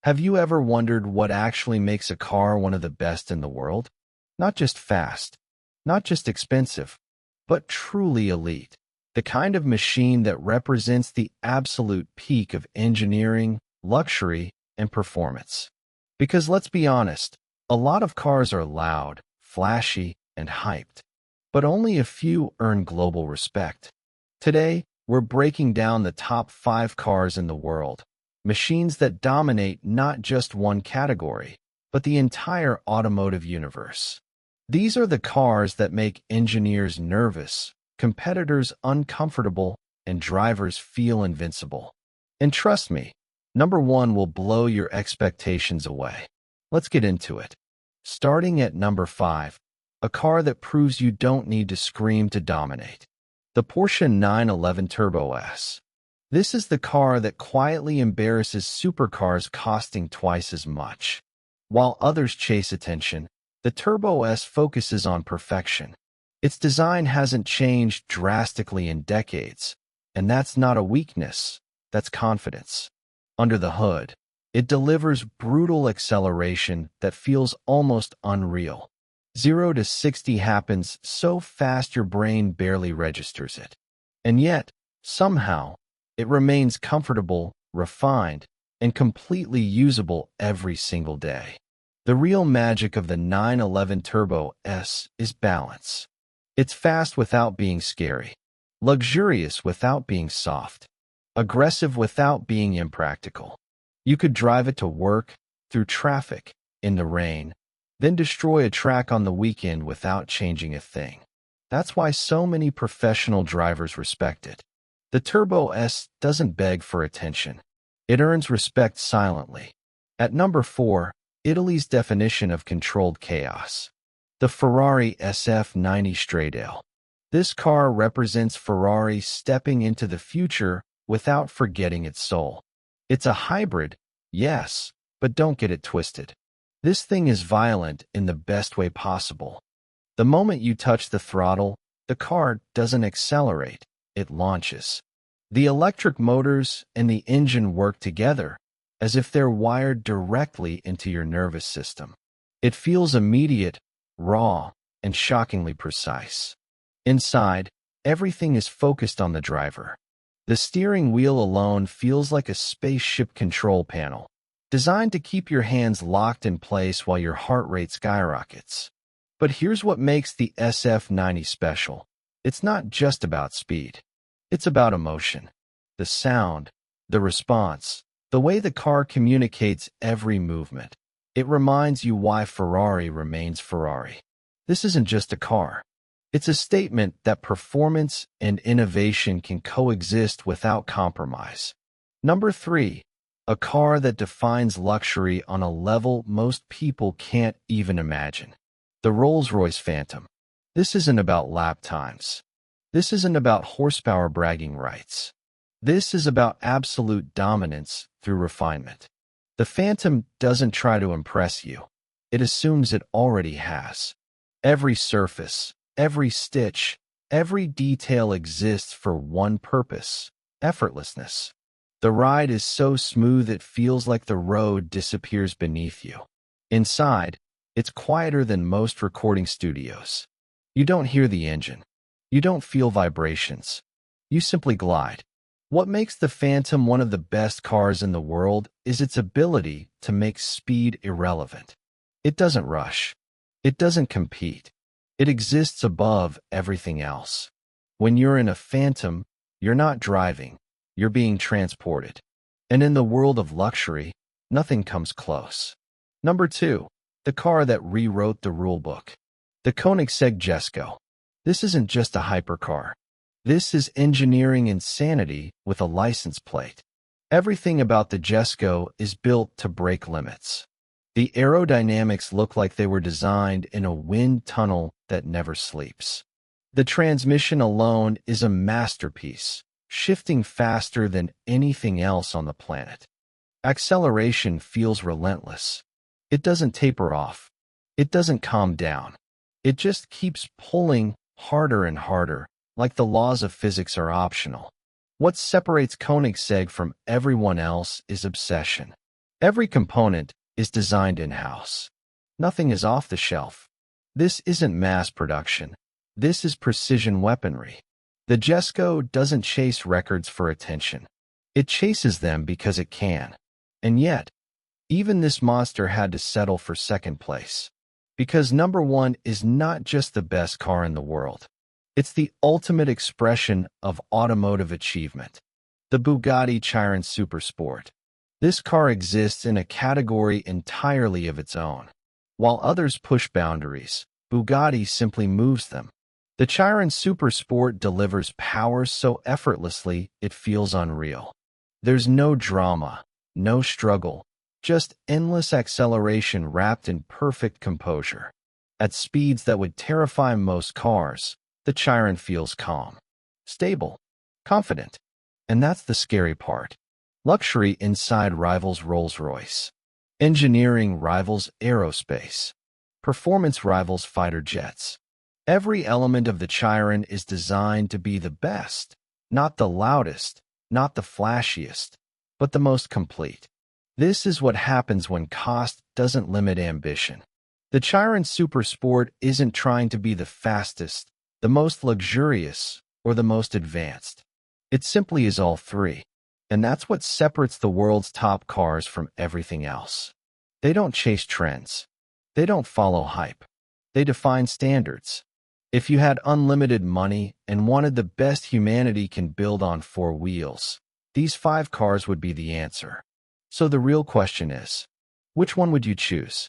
Have you ever wondered what actually makes a car one of the best in the world? Not just fast, not just expensive, but truly elite. The kind of machine that represents the absolute peak of engineering, luxury, and performance. Because let's be honest, a lot of cars are loud, flashy, and hyped, but only a few earn global respect. Today, we're breaking down the top 5 cars in the world, machines that dominate not just one category, but the entire automotive universe. These are the cars that make engineers nervous, competitors uncomfortable, and drivers feel invincible. And trust me, number 1 will blow your expectations away. Let's get into it. Starting at number 5, a car that proves you don't need to scream to dominate. The Porsche 911 Turbo S. This is the car that quietly embarrasses supercars costing twice as much. While others chase attention, the Turbo S focuses on perfection. Its design hasn't changed drastically in decades, and that's not a weakness, that's confidence. Under the hood, it delivers brutal acceleration that feels almost unreal. 0 to 60 happens so fast your brain barely registers it. And yet, somehow, it remains comfortable, refined, and completely usable every single day. The real magic of the 911 Turbo S is balance. It's fast without being scary, luxurious without being soft, aggressive without being impractical. You could drive it to work, through traffic, in the rain, then destroy a track on the weekend without changing a thing. That's why so many professional drivers respect it. The Turbo S doesn't beg for attention. It earns respect silently. At number 4, Italy's definition of controlled chaos. The Ferrari SF90 Stradale. This car represents Ferrari stepping into the future without forgetting its soul. It's a hybrid, yes, but don't get it twisted. This thing is violent in the best way possible. The moment you touch the throttle, the car doesn't accelerate, it launches. The electric motors and the engine work together, as if they're wired directly into your nervous system. It feels immediate, raw, and shockingly precise. Inside, everything is focused on the driver. The steering wheel alone feels like a spaceship control panel, designed to keep your hands locked in place while your heart rate skyrockets. But here's what makes the SF90 special. It's not just about speed. It's about emotion. The sound, the response, the way the car communicates every movement. It reminds you why Ferrari remains Ferrari. This isn't just a car. It's a statement that performance and innovation can coexist without compromise. Number 3. A car that defines luxury on a level most people can't even imagine. The Rolls-Royce Phantom. This isn't about lap times. This isn't about horsepower bragging rights. This is about absolute dominance through refinement. The Phantom doesn't try to impress you. It assumes it already has. Every surface, every stitch, every detail exists for one purpose: effortlessness. The ride is so smooth it feels like the road disappears beneath you. Inside, it's quieter than most recording studios. You don't hear the engine. You don't feel vibrations. You simply glide. What makes the Phantom one of the best cars in the world is its ability to make speed irrelevant. It doesn't rush. It doesn't compete. It exists above everything else. When you're in a Phantom, you're not driving. You're being transported. And in the world of luxury, nothing comes close. Number 2. The car that rewrote the rulebook. The Koenigsegg Jesko. This isn't just a hypercar. This is engineering insanity with a license plate. Everything about the Jesko is built to break limits. The aerodynamics look like they were designed in a wind tunnel that never sleeps. The transmission alone is a masterpiece, shifting faster than anything else on the planet. Acceleration feels relentless. It doesn't taper off. It doesn't calm down. It just keeps pulling harder and harder, like the laws of physics are optional. What separates Koenigsegg from everyone else is obsession. Every component is designed in-house. Nothing is off the shelf. This isn't mass production. This is precision weaponry. The Jesco doesn't chase records for attention. It chases them because it can. And yet, even this monster had to settle for second place. Because number one is not just the best car in the world. It's the ultimate expression of automotive achievement. The Bugatti Chiron Supersport. This car exists in a category entirely of its own. While others push boundaries, Bugatti simply moves them. The Chiron Supersport delivers power so effortlessly it feels unreal. There's no drama, no struggle, just endless acceleration wrapped in perfect composure. At speeds that would terrify most cars, the Chiron feels calm, stable, confident. And that's the scary part. Luxury inside rivals Rolls-Royce. Engineering rivals aerospace. Performance rivals fighter jets. Every element of the Chiron is designed to be the best, not the loudest, not the flashiest, but the most complete. This is what happens when cost doesn't limit ambition. The Chiron Supersport isn't trying to be the fastest, the most luxurious, or the most advanced. It simply is all three. And that's what separates the world's top cars from everything else. They don't chase trends. They don't follow hype. They define standards. If you had unlimited money and wanted the best humanity can build on four wheels, these 5 cars would be the answer. So the real question is, which one would you choose?